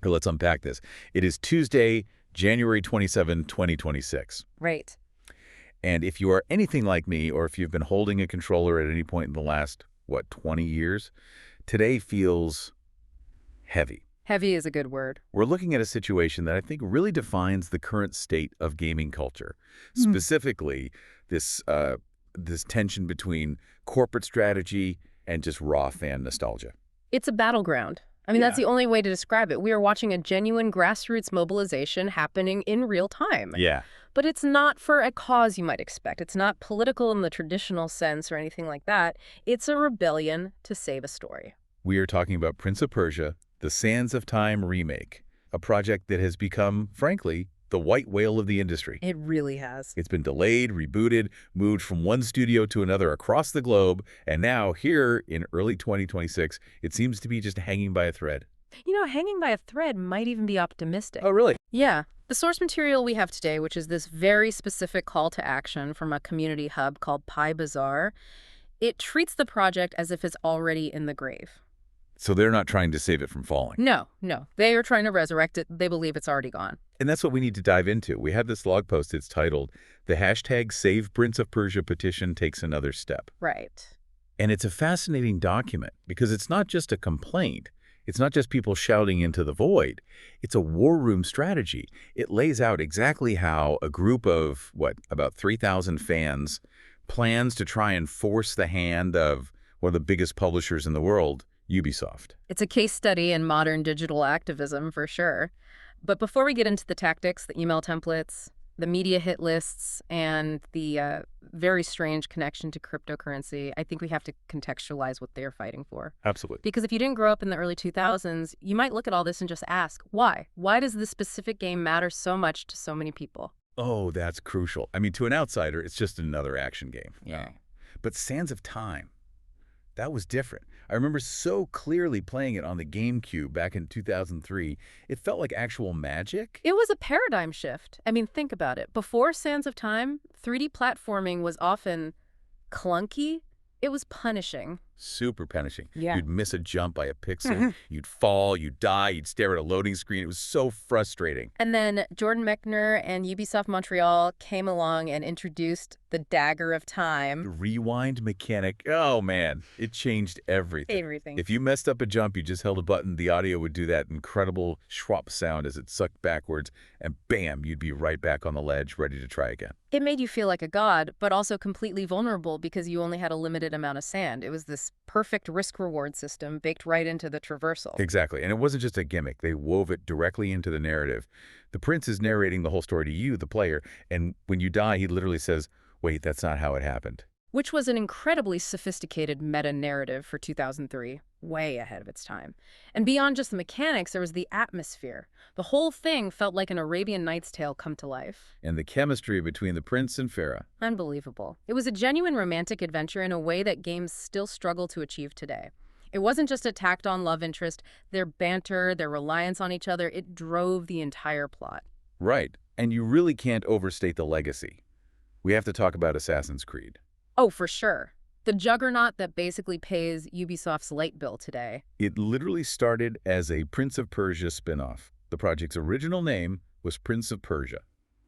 Or let's unpack this. It is Tuesday, January 27, 2026. Right. And if you are anything like me, or if you've been holding a controller at any point in the last, 20 years, today feels heavy. Heavy is a good word. We're looking at a situation that I think really defines the current state of gaming culture. Specifically, this tension between corporate strategy and just raw fan nostalgia. It's a battleground. I mean, that's the only way to describe it. We are watching a genuine grassroots mobilization happening in real time. Yeah. But it's not for a cause you might expect. It's not political in the traditional sense or anything like that. It's a rebellion to save a story. We are talking about Prince of Persia, the Sands of Time remake, a project that has become, frankly, the white whale of the industry. It really has. It's been delayed, rebooted, moved from one studio to another across the globe, and now here in early 2026, it seems to be just hanging by a thread. You know, hanging by a thread might even be optimistic. Oh, really? Yeah. The source material we have today, which is this very specific call to action from a community hub called PiBazar, it treats the project as if it's already in the grave. So they're not trying to save it from falling. No. They are trying to resurrect it. They believe it's already gone. And that's what we need to dive into. We have this blog post. It's titled, "The hashtag Save Prince of Persia petition takes another step." Right. And it's a fascinating document because it's not just a complaint. It's not just people shouting into the void. It's a war room strategy. It lays out exactly how a group of, about 3,000 fans plans to try and force the hand of one of the biggest publishers in the world, Ubisoft. It's a case study in modern digital activism, for sure. But before we get into the tactics, the email templates, the media hit lists, and the very strange connection to cryptocurrency, I think we have to contextualize what they're fighting for. Absolutely. Because if you didn't grow up in the early 2000s, you might look at all this and just ask, why? Why does this specific game matter so much to so many people? Oh, that's crucial. I mean, to an outsider, it's just another action game. Yeah. But Sands of Time, that was different. I remember so clearly playing it on the GameCube back in 2003. It felt like actual magic. It was a paradigm shift. I mean, think about it. Before Sands of Time, 3D platforming was often clunky. It was punishing. Super punishing. Yeah. You'd miss a jump by a pixel. You'd fall, you'd die, you'd stare at a loading screen. It was so frustrating. And then Jordan Mechner and Ubisoft Montreal came along and introduced the Dagger of The Time. rewind mechanic, oh man, it changed everything. Everything. If you messed up a jump, you just held a button, the audio would do that incredible schwap sound as it sucked backwards, and bam, you'd be right back on the ledge, ready to try again. It made you feel like a god, but also completely vulnerable because you only had a limited amount of sand. It was this perfect risk-reward system baked right into the traversal. Exactly, and it wasn't just a gimmick. They wove it directly into the narrative. The prince is narrating the whole story to you, the player, and when you die, he literally says, "Wait, that's not how it happened." Which was an incredibly sophisticated meta-narrative for 2003, way ahead of its time. And beyond just the mechanics, there was the atmosphere. The whole thing felt like an Arabian Nights tale come to life. And the chemistry between the prince and Farah. Unbelievable. It was a genuine romantic adventure in a way that games still struggle to achieve today. It wasn't just a tacked-on love interest. Their banter, their reliance on each other, it drove the entire plot. Right, and you really can't overstate the legacy. We have to talk about Assassin's Creed. Oh, for sure. The juggernaut that basically pays Ubisoft's light bill today. It literally started as a Prince of Persia spin-off. The project's original name was Prince of Persia,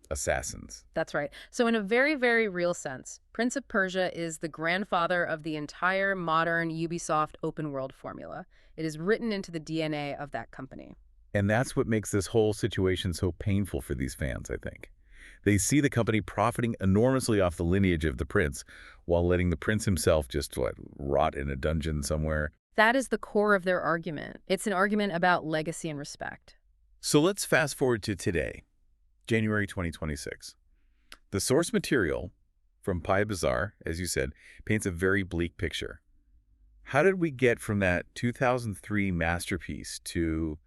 Assassins. That's right. So in a very, very real sense, Prince of Persia is the grandfather of the entire modern Ubisoft open-world formula. It is written into the DNA of that company. And that's what makes this whole situation so painful for these fans, I think. They see the company profiting enormously off the lineage of the prince, while letting the prince himself just, rot in a dungeon somewhere. That is the core of their argument. It's an argument about legacy and respect. So let's fast forward to today, January 2026. The source material from PiBazar, as you said, paints a very bleak picture. How did we get from that 2003 masterpiece to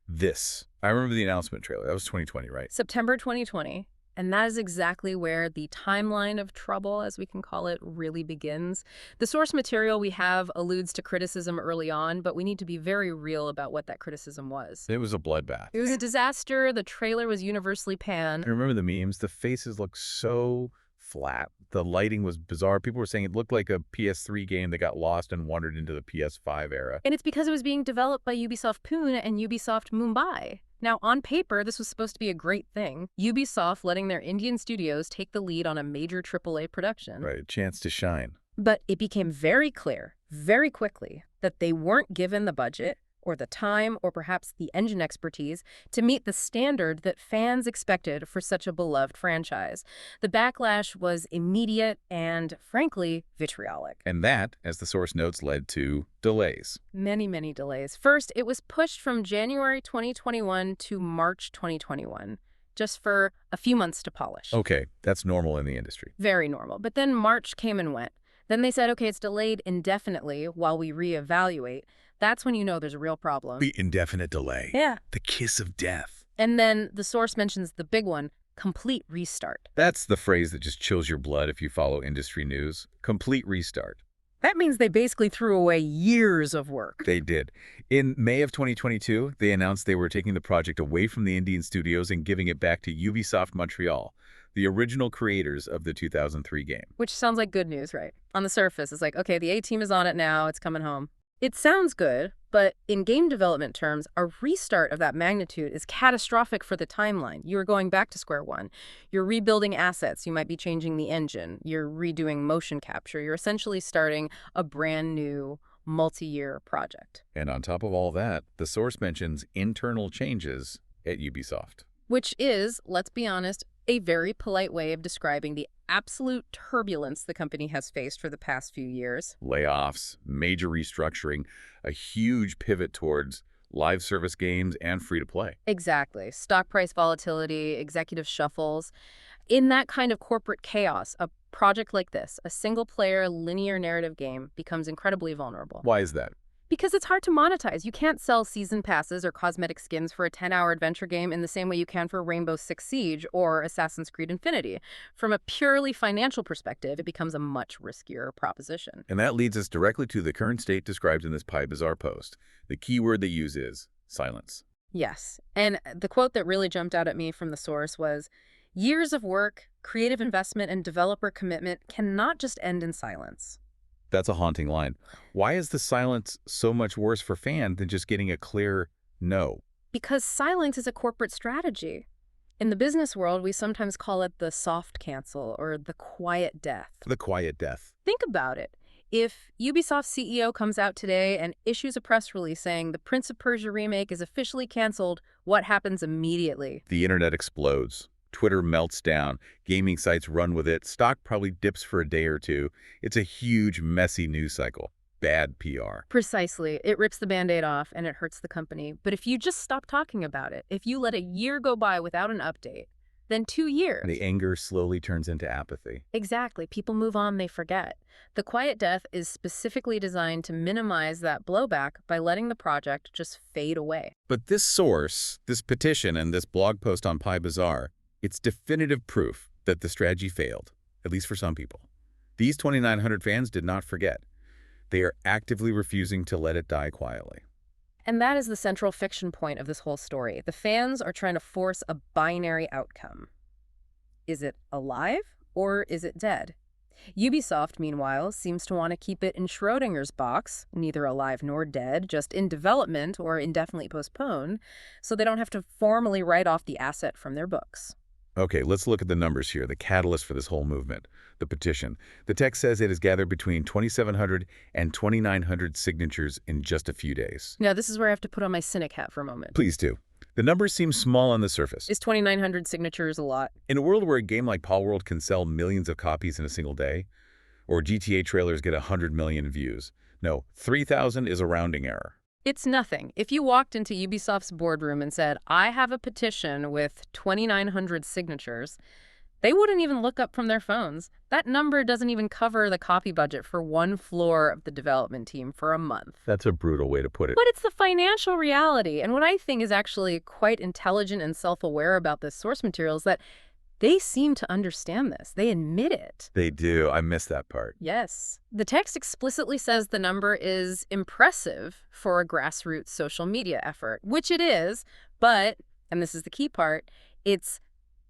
this? I remember the announcement trailer. That was 2020, right? September 2020. And that is exactly where the timeline of trouble, as we can call it, really begins. The source material we have alludes to criticism early on, but we need to be very real about what that criticism was. It was a bloodbath. It was a disaster. The trailer was universally panned. I remember the memes. The faces look so flat. The lighting was bizarre. People were saying it looked like a PS3 game that got lost and wandered into the PS5 era. And it's because it was being developed by Ubisoft Pune and Ubisoft Mumbai. Now, on paper, this was supposed to be a great thing. Ubisoft letting their Indian studios take the lead on a major AAA production. Right, a chance to shine. But it became very clear, very quickly, that they weren't given the budget or the time or perhaps the engine expertise to meet the standard that fans expected for such a beloved franchise. The backlash was immediate and, frankly, vitriolic. And that, as the source notes, led to delays. Many, many delays. First, it was pushed from January 2021 to March 2021, just for a few months to polish. Okay, that's normal in the industry. Very normal. But then March came and went. Then they said, okay, it's delayed indefinitely while we reevaluate. That's when you know there's a real problem. The indefinite delay. Yeah. The kiss of death. And then the source mentions the big one, complete restart. That's the phrase that just chills your blood if you follow industry news. Complete restart. That means they basically threw away years of work. They did. In May of 2022, they announced they were taking the project away from the Indian studios and giving it back to Ubisoft Montreal, the original creators of the 2003 game. Which sounds like good news, right? On the surface, it's like, okay, the A-team is on it now, it's coming home. It sounds good, but in game development terms, a restart of that magnitude is catastrophic for the timeline. You're going back to square one. You're rebuilding assets. You might be changing the engine. You're redoing motion capture. You're essentially starting a brand new multi-year project. And on top of all that, the source mentions internal changes at Ubisoft. Which is, let's be honest, a very polite way of describing the absolute turbulence the company has faced for the past few years. Layoffs, major restructuring, a huge pivot towards live service games and free-to-play. Exactly. Stock price volatility, executive shuffles. In that kind of corporate chaos, a project like this, a single-player linear narrative game, becomes incredibly vulnerable. Why is that? Because it's hard to monetize. You can't sell season passes or cosmetic skins for a 10-hour adventure game in the same way you can for Rainbow Six Siege or Assassin's Creed Infinity. From a purely financial perspective, it becomes a much riskier proposition. And that leads us directly to the current state described in this PiBazar post. The key word they use is silence. Yes. And the quote that really jumped out at me from the source was, "Years of work, creative investment, and developer commitment cannot just end in silence." That's a haunting line. Why is the silence so much worse for fans than just getting a clear no? Because silence is a corporate strategy. In the business world, we sometimes call it the soft cancel or the quiet death. The quiet death. Think about it. If Ubisoft's CEO comes out today and issues a press release saying the Prince of Persia remake is officially canceled, what happens immediately? The internet explodes. Twitter melts down. Gaming sites run with it. Stock probably dips for a day or two. It's a huge, messy news cycle. Bad PR. Precisely. It rips the Band-Aid off and it hurts the company. But if you just stop talking about it, if you let a year go by without an update, then 2 years. The anger slowly turns into apathy. Exactly. People move on, they forget. The quiet death is specifically designed to minimize that blowback by letting the project just fade away. But this source, this petition, and this blog post on PiBazar, it's definitive proof that the strategy failed, at least for some people. These 2,900 fans did not forget. They are actively refusing to let it die quietly. And that is the central fiction point of this whole story. The fans are trying to force a binary outcome. Is it alive or is it dead? Ubisoft, meanwhile, seems to want to keep it in Schrodinger's box, neither alive nor dead, just in development or indefinitely postponed, so they don't have to formally write off the asset from their books. Okay, let's look at the numbers here, the catalyst for this whole movement, the petition. The text says it has gathered between 2,700 and 2,900 signatures in just a few days. Now, this is where I have to put on my cynic hat for a moment. Please do. The numbers seem small on the surface. Is 2,900 signatures a lot? In a world where a game like Palworld can sell millions of copies in a single day, or GTA trailers get 100 million views, no, 3,000 is a rounding error. It's nothing. If you walked into Ubisoft's boardroom and said, I have a petition with 2,900 signatures, they wouldn't even look up from their phones. That number doesn't even cover the copy budget for one floor of the development team for a month. That's a brutal way to put it. But it's the financial reality. And what I think is actually quite intelligent and self-aware about this source material is that they seem to understand this. They admit it. They do. I missed that part. Yes. The text explicitly says the number is impressive for a grassroots social media effort, which it is, but, and this is the key part, it's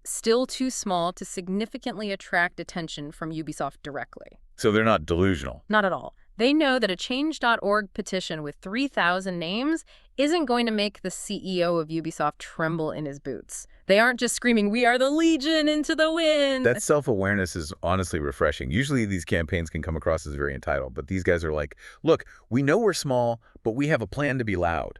still too small to significantly attract attention from Ubisoft directly. So they're not delusional. Not at all. They know that a change.org petition with 3,000 names isn't going to make the CEO of Ubisoft tremble in his boots. They aren't just screaming, "We are the Legion, into the wind!" That self-awareness is honestly refreshing. Usually these campaigns can come across as very entitled, but these guys are like, look, we know we're small, but we have a plan to be loud.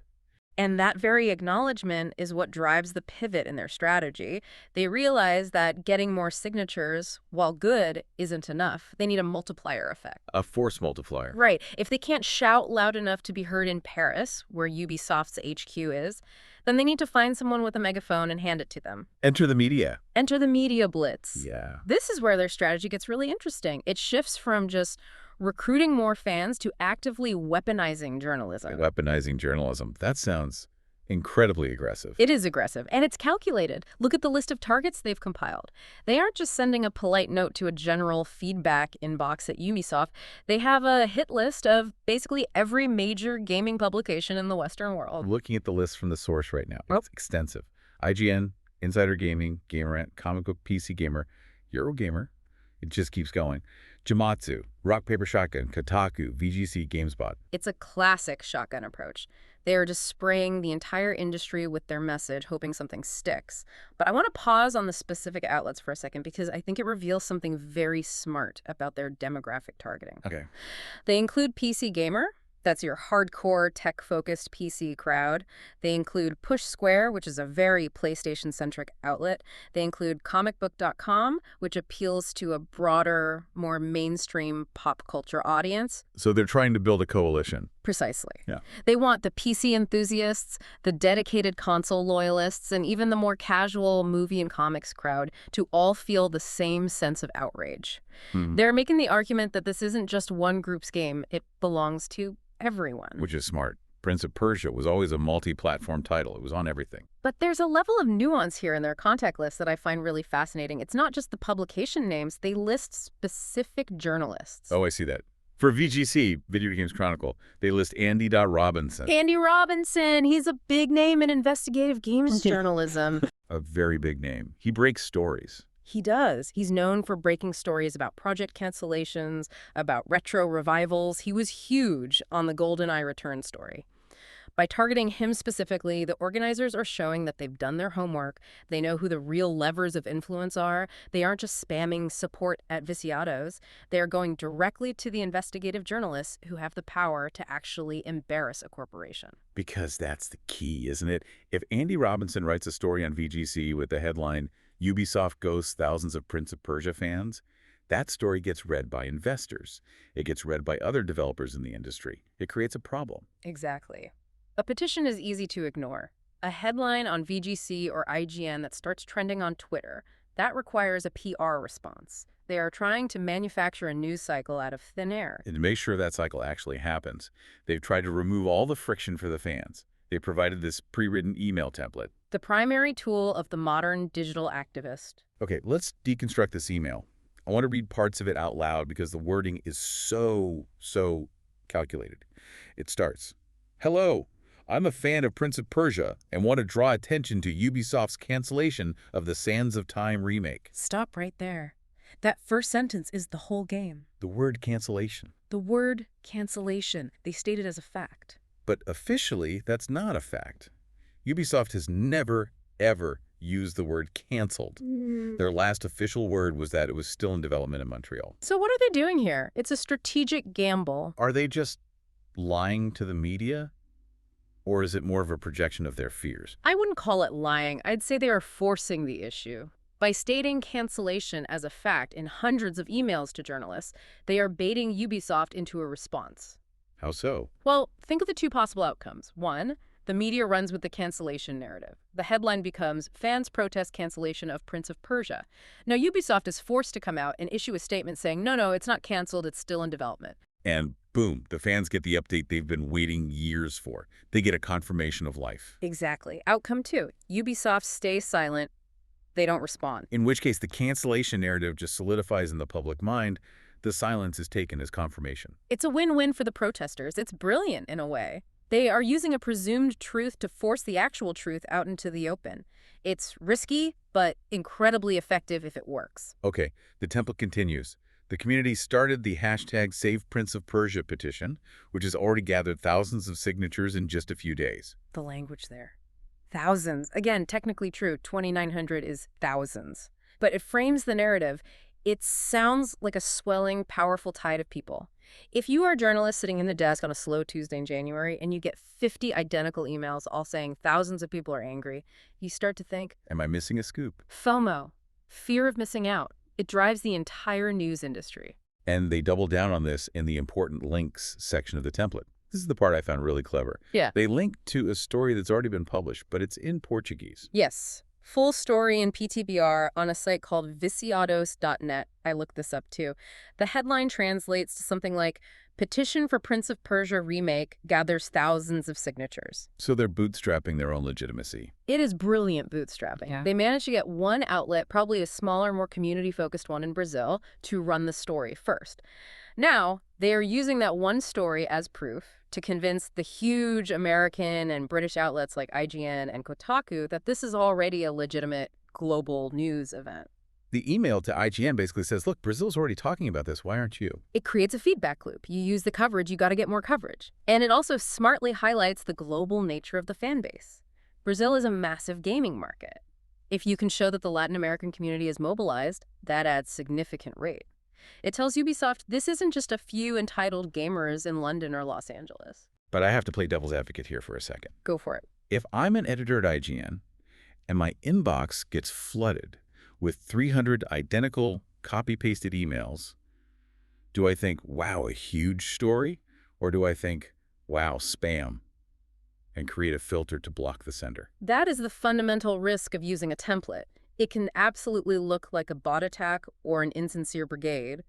And that very acknowledgement is what drives the pivot in their strategy. They realize that getting more signatures, while good, isn't enough. They need a multiplier effect. A force multiplier. Right. If they can't shout loud enough to be heard in Paris, where Ubisoft's HQ is, then they need to find someone with a megaphone and hand it to them. Enter the media. Enter the media blitz. Yeah. This is where their strategy gets really interesting. It shifts from just recruiting more fans to actively weaponizing journalism. Weaponizing journalism. That sounds incredibly aggressive. It is aggressive, and it's calculated. Look at the list of targets they've compiled. They aren't just sending a polite note to a general feedback inbox at Ubisoft. They have a hit list of basically every major gaming publication in the Western world. I'm looking at the list from the source right now. It's extensive. IGN, Insider Gaming, Gamerant, Comic Book PC Gamer, Eurogamer. It just keeps going. Jamatsu, Rock Paper Shotgun, Kotaku, VGC, GameSpot. It's a classic shotgun approach. They are just spraying the entire industry with their message, hoping something sticks. But I want to pause on the specific outlets for a second because I think it reveals something very smart about their demographic targeting. Okay. They include PC Gamer. That's your hardcore, tech-focused PC crowd. They include Push Square, which is a very PlayStation-centric outlet. They include comicbook.com, which appeals to a broader, more mainstream pop culture audience. So they're trying to build a coalition. Precisely. Yeah. They want the PC enthusiasts, the dedicated console loyalists, and even the more casual movie and comics crowd to all feel the same sense of outrage. They're making the argument that this isn't just one group's game, it belongs to everyone. Which is smart. Prince of Persia was always a multi-platform title. It was on everything. But there's a level of nuance here in their contact list that I find really fascinating. It's not just the publication names. They list specific journalists. Oh, I see that. For VGC, Video Games Chronicle, they list Andy Robinson. Andy Robinson! He's a big name in investigative games journalism. A very big name. He breaks stories. He does. He's known for breaking stories about project cancellations, about retro revivals. He was huge on the GoldenEye return story. By targeting him specifically, the organizers are showing that they've done their homework. They know who the real levers of influence are. They aren't just spamming support at Viciados. They are going directly to the investigative journalists who have the power to actually embarrass a corporation. Because that's the key, isn't it? If Andy Robinson writes a story on VGC with the headline, Ubisoft ghosts thousands of Prince of Persia fans, that story gets read by investors. It gets read by other developers in the industry. It creates a problem. Exactly. A petition is easy to ignore. A headline on VGC or IGN that starts trending on Twitter, that requires a PR response. They are trying to manufacture a news cycle out of thin air. And to make sure that cycle actually happens, they've tried to remove all the friction for the fans. They provided this pre-written email template. The primary tool of the modern digital activist. Okay, let's deconstruct this email. I want to read parts of it out loud because the wording is so calculated. It starts, "Hello, I'm a fan of Prince of Persia and want to draw attention to Ubisoft's cancellation of the Sands of Time remake." Stop right there. That first sentence is the whole game. The word cancellation. The word cancellation. They state it as a fact. But officially, that's not a fact. Ubisoft has never, ever used the word canceled. Their last official word was that it was still in development in Montreal. So what are they doing here? It's a strategic gamble. Are they just lying to the media? Or is it more of a projection of their fears? I wouldn't call it lying. I'd say they are forcing the issue. By stating cancellation as a fact in hundreds of emails to journalists, they are baiting Ubisoft into a response. How so? Well, think of the two possible outcomes. One, the media runs with the cancellation narrative. The headline becomes, "Fans protest cancellation of Prince of Persia." Now, Ubisoft is forced to come out and issue a statement saying, no, it's not canceled, it's still in development. And boom, the fans get the update they've been waiting years for. They get a confirmation of life. Exactly. Outcome two, Ubisoft stays silent. They don't respond. In which case, the cancellation narrative just solidifies in the public mind. The silence is taken as confirmation. It's a win-win for the protesters. It's brilliant in a way. They are using a presumed truth to force the actual truth out into the open. It's risky, but incredibly effective if it works. Okay, the template continues. The community started the hashtag Save Prince of Persia petition, which has already gathered thousands of signatures in just a few days. The language there. Thousands. Again, technically true. 2,900 is thousands. But it frames the narrative. It sounds like a swelling, powerful tide of people. If you are a journalist sitting in the desk on a slow Tuesday in January and you get 50 identical emails all saying thousands of people are angry, you start to think, Am I missing a scoop? FOMO, fear of missing out. It drives the entire news industry. And they double down on this in the important links section of the template. This is the part I found really clever. Yeah. They link to a story that's already been published, but it's in Portuguese. Yes. Full story in PTBR on a site called viciados.net. I looked this up too. The headline translates to something like, Petition for Prince of Persia remake gathers thousands of signatures. So they're bootstrapping their own legitimacy. It is brilliant bootstrapping. Yeah. They managed to get one outlet, probably a smaller, more community-focused one in Brazil, to run the story first. Now, they are using that one story as proof to convince the huge American and British outlets like IGN and Kotaku that this is already a legitimate global news event. The email to IGN basically says, look, Brazil's already talking about this. Why aren't you? It creates a feedback loop. You use the coverage, you got to get more coverage. And it also smartly highlights the global nature of the fan base. Brazil is a massive gaming market. If you can show that the Latin American community is mobilized, that adds significant weight. It tells Ubisoft this isn't just a few entitled gamers in London or Los Angeles. But I have to play devil's advocate here for a second. Go for it. If I'm an editor at IGN and my inbox gets flooded with 300 identical copy-pasted emails, do I think, wow, a huge story? Or do I think, wow, spam, and create a filter to block the sender? That is the fundamental risk of using a template. It can absolutely look like a bot attack or an insincere brigade.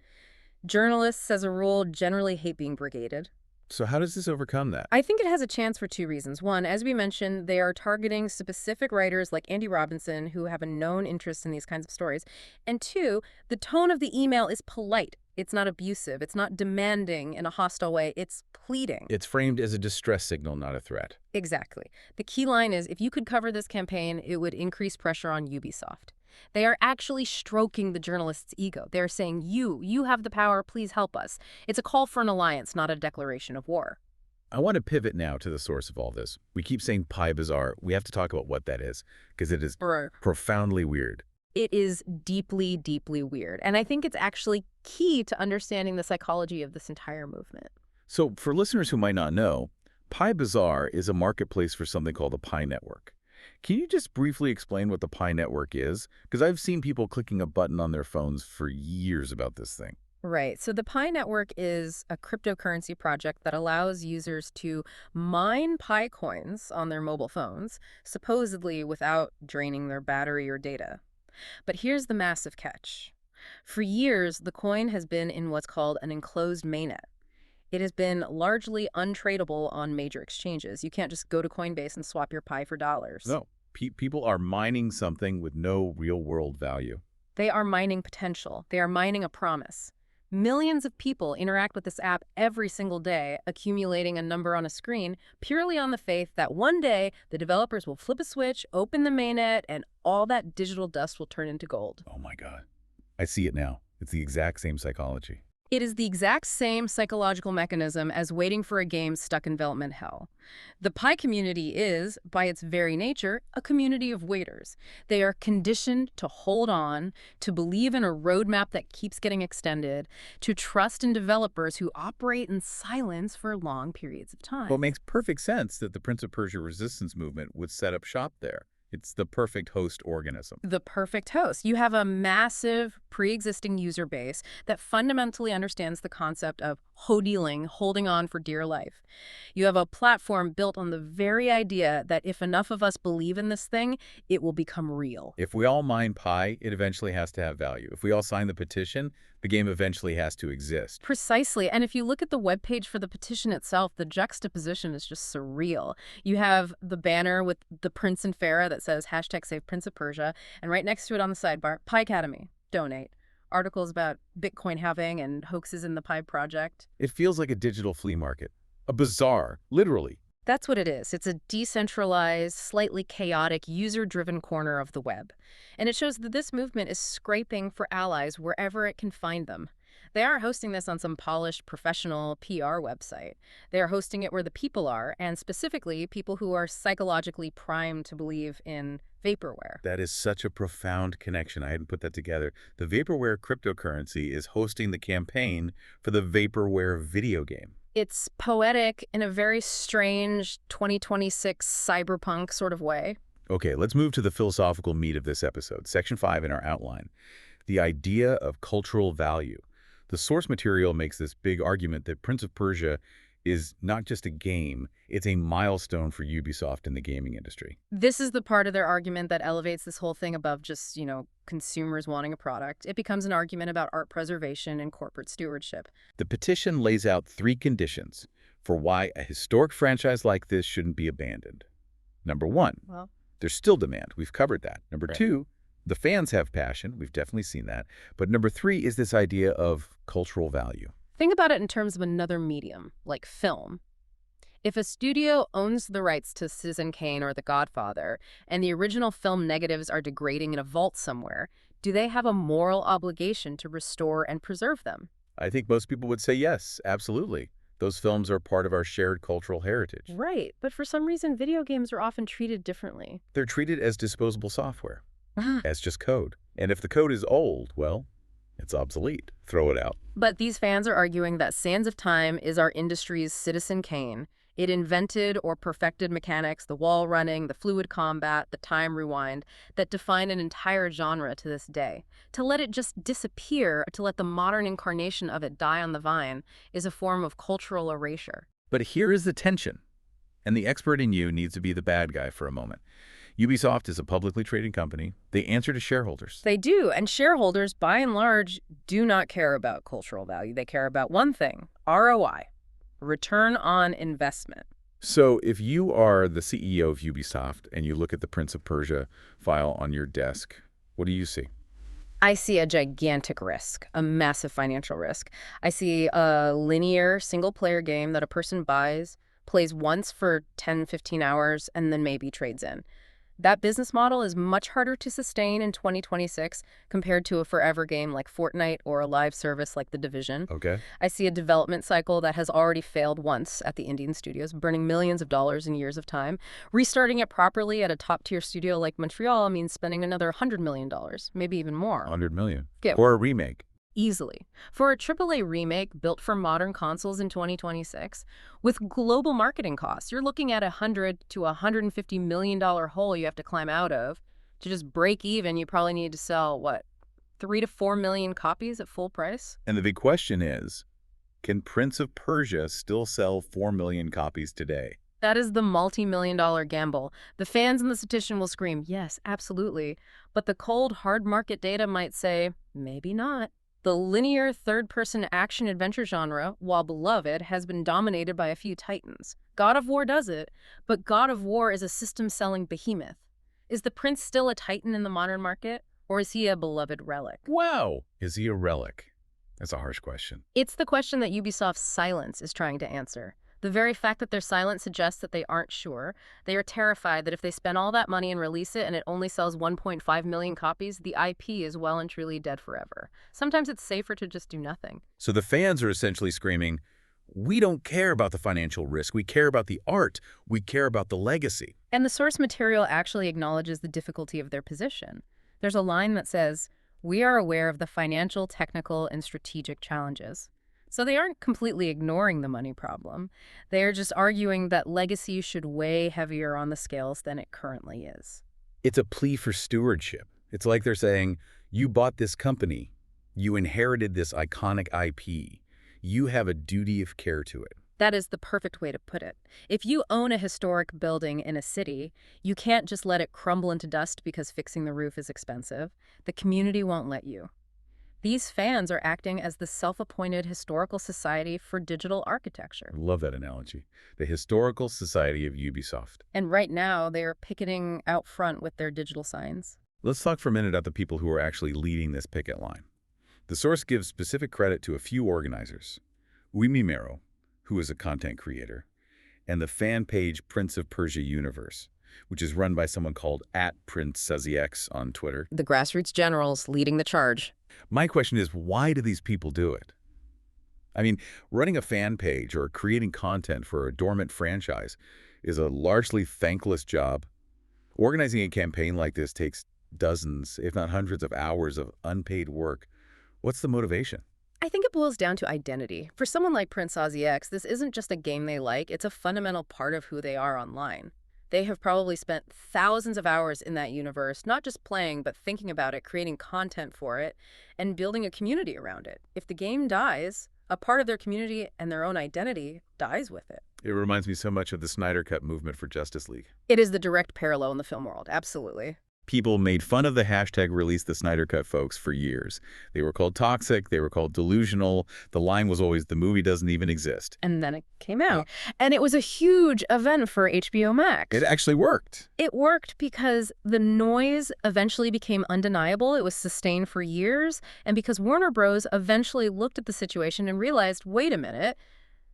Journalists, as a rule, generally hate being brigaded. So how does this overcome that? I think it has a chance for two reasons. One, as we mentioned, they are targeting specific writers like Andy Robinson who have a known interest in these kinds of stories. And two, the tone of the email is polite. It's not abusive. It's not demanding in a hostile way. It's pleading. It's framed as a distress signal, not a threat. Exactly. The key line is, if you could cover this campaign, it would increase pressure on Ubisoft. They are actually stroking the journalist's ego. They're saying, you have the power, please help us. It's a call for an alliance, not a declaration of war. I want to pivot now to the source of all this. We keep saying PiBazar. We have to talk about what that is, because it is profoundly weird. It is deeply, deeply weird. And I think it's actually key to understanding the psychology of this entire movement. So for listeners who might not know, PiBazar is a marketplace for something called the Pi Network. Can you just briefly explain what the Pi Network is? Because I've seen people clicking a button on their phones for years about this thing. Right. So the Pi Network is a cryptocurrency project that allows users to mine Pi coins on their mobile phones, supposedly without draining their battery or data. But here's the massive catch. For years, the coin has been in what's called an enclosed mainnet. It has been largely untradeable on major exchanges. You can't just go to Coinbase and swap your Pi for dollars. No, people are mining something with no real-world value. They are mining potential. They are mining a promise. Millions of people interact with this app every single day, accumulating a number on a screen, purely on the faith that one day the developers will flip a switch, open the mainnet, and all that digital dust will turn into gold. Oh my God. I see it now. It's the exact same psychology. It is the exact same psychological mechanism as waiting for a game stuck in development hell. The Pi community is, by its very nature, a community of waiters. They are conditioned to hold on, to believe in a roadmap that keeps getting extended, to trust in developers who operate in silence for long periods of time. Well, it makes perfect sense that the Prince of Persia resistance movement would set up shop there. It's the perfect host organism. The perfect host. You have a massive pre-existing user base that fundamentally understands the concept of hodealing, holding on for dear life. You have a platform built on the very idea that if enough of us believe in this thing, it will become real. If we all mine Pi, it eventually has to have value. If we all sign the petition, the game eventually has to exist. Precisely. And if you look at the webpage for the petition itself, the juxtaposition is just surreal. You have the banner with the Prince and Farah that says hashtag Save Prince of Persia, and right next to it on the sidebar, Pi Academy, donate. Articles about Bitcoin halving and hoaxes in the Pi project. It feels like a digital flea market. A bazaar, literally. That's what it is. It's a decentralized, slightly chaotic, user-driven corner of the web. And it shows that this movement is scraping for allies wherever it can find them. They aren't hosting this on some polished, professional PR website. They are hosting it where the people are, and specifically people who are psychologically primed to believe in vaporware. That is such a profound connection. I hadn't put that together. The vaporware cryptocurrency is hosting the campaign for the vaporware video game. It's poetic in a very strange 2026 cyberpunk sort of way. Okay, let's move to the philosophical meat of this episode, Section 5 in our outline. The idea of cultural value. The source material makes this big argument that Prince of Persia is not just a game, it's a milestone for Ubisoft in the gaming industry. This is the part of their argument that elevates this whole thing above just, consumers wanting a product. It becomes an argument about art preservation and corporate stewardship. The petition lays out 3 conditions for why a historic franchise like this shouldn't be abandoned. Number 1, Well, there's still demand. We've covered that. Number Right. 2, the fans have passion. We've definitely seen that. But number 3 is this idea of cultural value. think about it in terms of another medium, like film. If a studio owns the rights to Citizen Kane or The Godfather, and the original film negatives are degrading in a vault somewhere, do they have a moral obligation to restore and preserve them? I think most people would say yes, absolutely. Those films are part of our shared cultural heritage. Right, but for some reason, video games are often treated differently. They're treated as disposable software, as just code. And if the code is old, well, it's obsolete. Throw it out. But these fans are arguing that Sands of Time is our industry's Citizen Kane. It invented or perfected mechanics, the wall running, the fluid combat, the time rewind, that define an entire genre to this day. To let it just disappear, to let the modern incarnation of it die on the vine, is a form of cultural erasure. But here is the tension. And the expert in you needs to be the bad guy for a moment. Ubisoft is a publicly traded company. They answer to shareholders. They do, and shareholders, by and large, do not care about cultural value. They care about one thing, ROI, return on investment. So if you are the CEO of Ubisoft and you look at the Prince of Persia file on your desk, what do you see? I see a gigantic risk, a massive financial risk. I see a linear single-player game that a person buys, plays once for 10, 15 hours, and then maybe trades in. That business model is much harder to sustain in 2026 compared to a forever game like Fortnite or a live service like The Division. Okay. I see a development cycle that has already failed once at the Indian studios, burning millions of dollars in years of time. Restarting it properly at a top-tier studio like Montreal means spending another $100 million, maybe even more. 100 million. Yeah. For a remake. Easily. For a AAA remake built for modern consoles in 2026, with global marketing costs, you're looking at $100 to $150 million hole you have to climb out of. To just break even, you probably need to sell, 3 to 4 million copies at full price? And the big question is, can Prince of Persia still sell 4 million copies today? That is the multi-million-dollar gamble. The fans in this petition will scream, yes, absolutely. But the cold, hard market data might say, maybe not. The linear third-person action-adventure genre, while beloved, has been dominated by a few titans. God of War does it, but God of War is a system-selling behemoth. Is the prince still a titan in the modern market, or is he a beloved relic? Wow! Is he a relic? That's a harsh question. It's the question that Ubisoft's silence is trying to answer. The very fact that their silence suggests that they aren't sure. They are terrified that if they spend all that money and release it and it only sells 1.5 million copies, the IP is well and truly dead forever. Sometimes it's safer to just do nothing. So the fans are essentially screaming, we don't care about the financial risk. We care about the art. We care about the legacy. And the source material actually acknowledges the difficulty of their position. There's a line that says, "We are aware of the financial, technical, and strategic challenges." So they aren't completely ignoring the money problem. They are just arguing that legacy should weigh heavier on the scales than it currently is. It's a plea for stewardship. It's like they're saying, you bought this company. You inherited this iconic IP. You have a duty of care to it. That is the perfect way to put it. If you own a historic building in a city, you can't just let it crumble into dust because fixing the roof is expensive. The community won't let you. These fans are acting as the self-appointed historical society for digital architecture. I love that analogy. The Historical Society of Ubisoft. And right now, they are picketing out front with their digital signs. Let's talk for a minute about the people who are actually leading this picket line. The source gives specific credit to a few organizers. Uimimero, who is a content creator, and the fan page Prince of Persia Universe, which is run by someone called @PrinceSazyX on Twitter. The grassroots generals leading the charge. My question is, why do these people do it? I mean, running a fan page or creating content for a dormant franchise is a largely thankless job. Organizing a campaign like this takes dozens, if not hundreds of hours of unpaid work. What's the motivation? I think it boils down to identity. For someone like Prince Ozzy, this isn't just a game they like, it's a fundamental part of who they are online. They have probably spent thousands of hours in that universe, not just playing, but thinking about it, creating content for it, and building a community around it. If the game dies, a part of their community and their own identity dies with it. It reminds me so much of the Snyder Cut movement for Justice League. It is the direct parallel in the film world, absolutely. People made fun of the hashtag release the Snyder Cut folks for years. They were called toxic, they were called delusional. The line was always, the movie doesn't even exist. And then it came out. And it was a huge event for HBO Max. It actually worked. It worked because the noise eventually became undeniable. It was sustained for years. And because Warner Bros. Eventually looked at the situation and realized, wait a minute,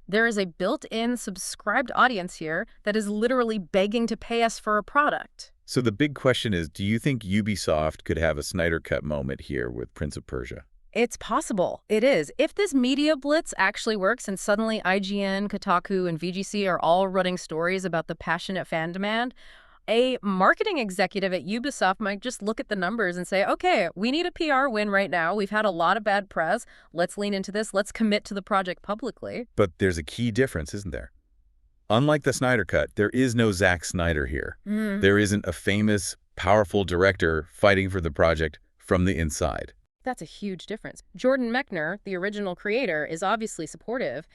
there is a built-in subscribed audience here that is literally begging to pay us for a product. So the big question is, do you think Ubisoft could have a Snyder Cut moment here with Prince of Persia? It's possible. It is. If this media blitz actually works and suddenly IGN, Kotaku, and VGC are all running stories about the passionate fan demand, a marketing executive at Ubisoft might just look at the numbers and say, okay, we need a PR win right now. We've had a lot of bad press. Let's lean into this. Let's commit to the project publicly. But there's a key difference, isn't there? Unlike the Snyder Cut, there is no Zack Snyder here. There isn't a famous, powerful director fighting for the project from the inside. That's a huge difference. Jordan Mechner, the original creator, is obviously supportive,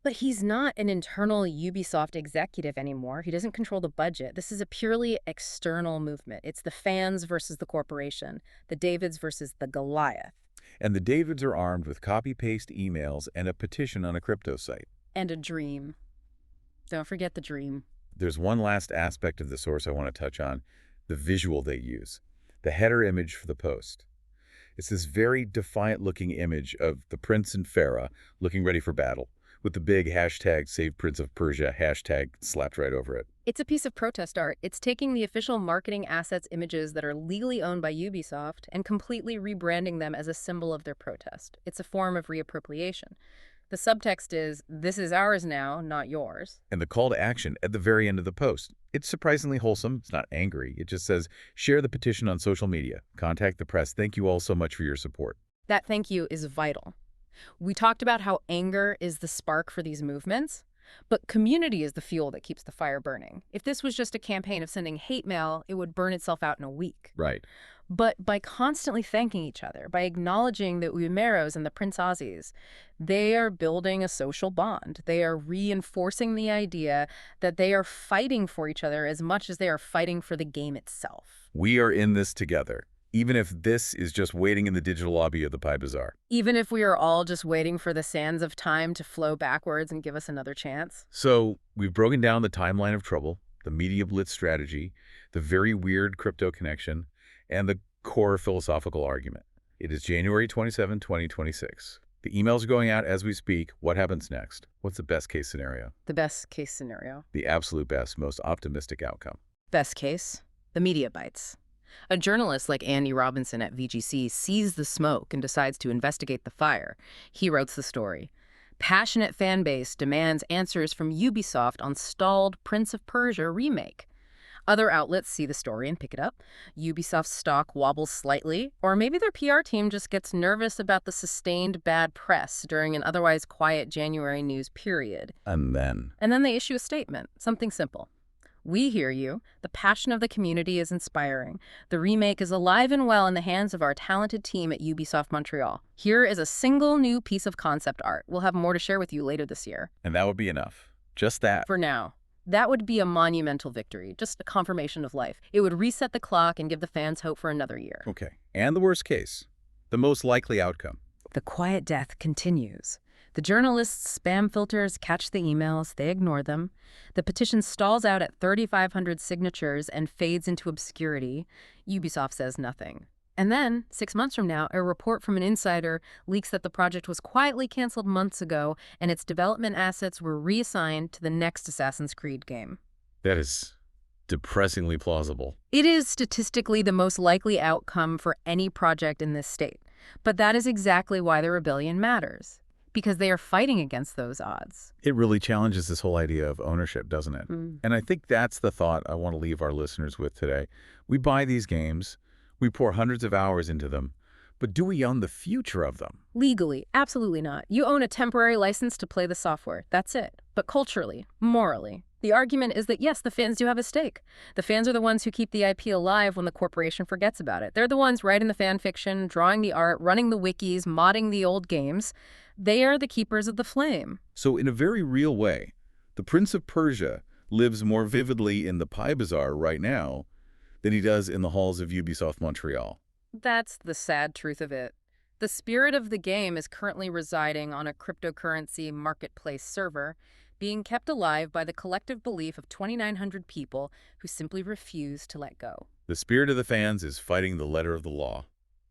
but he's not an internal Ubisoft executive anymore. He doesn't control the budget. This is a purely external movement. It's the fans versus the corporation, the Davids versus the Goliath. And the Davids are armed with copy-paste emails and a petition on a crypto site. And a dream. Don't forget the dream. There's one last aspect of the source I want to touch on, the visual they use, the header image for the post. It's this very defiant-looking image of the prince and Farah looking ready for battle, with the big hashtag Save Prince of Persia hashtag slapped right over it. It's a piece of protest art. It's taking the official marketing assets images that are legally owned by Ubisoft and completely rebranding them as a symbol of their protest. It's a form of reappropriation. The subtext is, this is ours now, not yours. And the call to action at the very end of the post. It's surprisingly wholesome. It's not angry. It just says, share the petition on social media. Contact the press. Thank you all so much for your support. That thank you is vital. We talked about how anger is the spark for these movements, but community is the fuel that keeps the fire burning. If this was just a campaign of sending hate mail, it would burn itself out in a week. Right. But by constantly thanking each other, by acknowledging the Umeros and the Prince Aussies, they are building a social bond. They are reinforcing the idea that they are fighting for each other as much as they are fighting for the game itself. We are in this together, even if this is just waiting in the digital lobby of the PiBazar. Even if we are all just waiting for the sands of time to flow backwards and give us another chance. So we've broken down the timeline of trouble, the media blitz strategy, the very weird crypto connection, and the core philosophical argument. It is January 27, 2026. The emails are going out as we speak. What happens next? What's the best case scenario? The best case scenario. The absolute best, most optimistic outcome. Best case, the media bites. A journalist like Andy Robinson at VGC sees the smoke and decides to investigate the fire. He writes the story. Passionate fan base demands answers from Ubisoft on stalled Prince of Persia remake. Other outlets see the story and pick it up. Ubisoft's stock wobbles slightly, or maybe their PR team just gets nervous about the sustained bad press during an otherwise quiet January news period. And then they issue a statement, something simple. We hear you. The passion of the community is inspiring. The remake is alive and well in the hands of our talented team at Ubisoft Montreal. Here is a single new piece of concept art. We'll have more to share with you later this year. And that would be enough. Just that. For now. That would be a monumental victory, just a confirmation of life. It would reset the clock and give the fans hope for another year. Okay. And the worst case, the most likely outcome. The quiet death continues. The journalists' spam filters catch the emails, they ignore them. The petition stalls out at 3,500 signatures and fades into obscurity. Ubisoft says nothing. And then, 6 months from now, a report from an insider leaks that the project was quietly canceled months ago and its development assets were reassigned to the next Assassin's Creed game. That is depressingly plausible. It is statistically the most likely outcome for any project in this state. But that is exactly why the rebellion matters, because they are fighting against those odds. It really challenges this whole idea of ownership, doesn't it? And I think that's the thought I want to leave our listeners with today. We buy these games, we pour hundreds of hours into them, but do we own the future of them? Legally, absolutely not. You own a temporary license to play the software. That's it. But culturally, morally, the argument is that, yes, the fans do have a stake. The fans are the ones who keep the IP alive when the corporation forgets about it. They're the ones writing the fan fiction, drawing the art, running the wikis, modding the old games. They are the keepers of the flame. So in a very real way, the Prince of Persia lives more vividly in the PiBazar right now than he does in the halls of Ubisoft Montreal. That's the sad truth of it. The spirit of the game is currently residing on a cryptocurrency marketplace server, being kept alive by the collective belief of 2,900 people who simply refuse to let go. The spirit of the fans is fighting the letter of the law.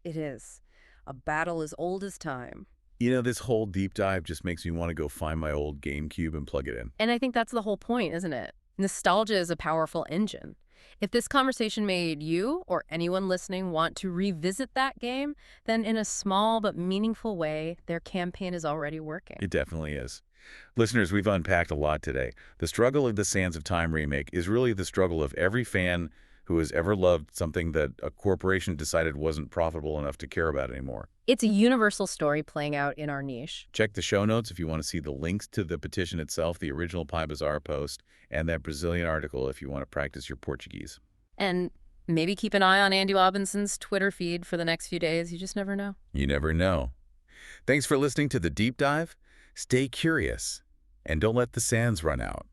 It is. A battle as old as time. You know, this whole deep dive just makes me want to go find my old GameCube and plug it in. And I think that's the whole point, isn't it? Nostalgia is a powerful engine. If this conversation made you or anyone listening want to revisit that game, then in a small but meaningful way, their campaign is already working. It definitely is. Listeners, we've unpacked a lot today. The struggle of the Sands of Time remake is really the struggle of every fan who has ever loved something that a corporation decided wasn't profitable enough to care about anymore. It's a universal story playing out in our niche. Check the show notes if you want to see the links to the petition itself, the original PiBazar post, and that Brazilian article if you want to practice your Portuguese. And maybe keep an eye on Andy Robinson's Twitter feed for the next few days. You just never know. You never know. Thanks for listening to The Deep Dive. Stay curious, and don't let the sands run out.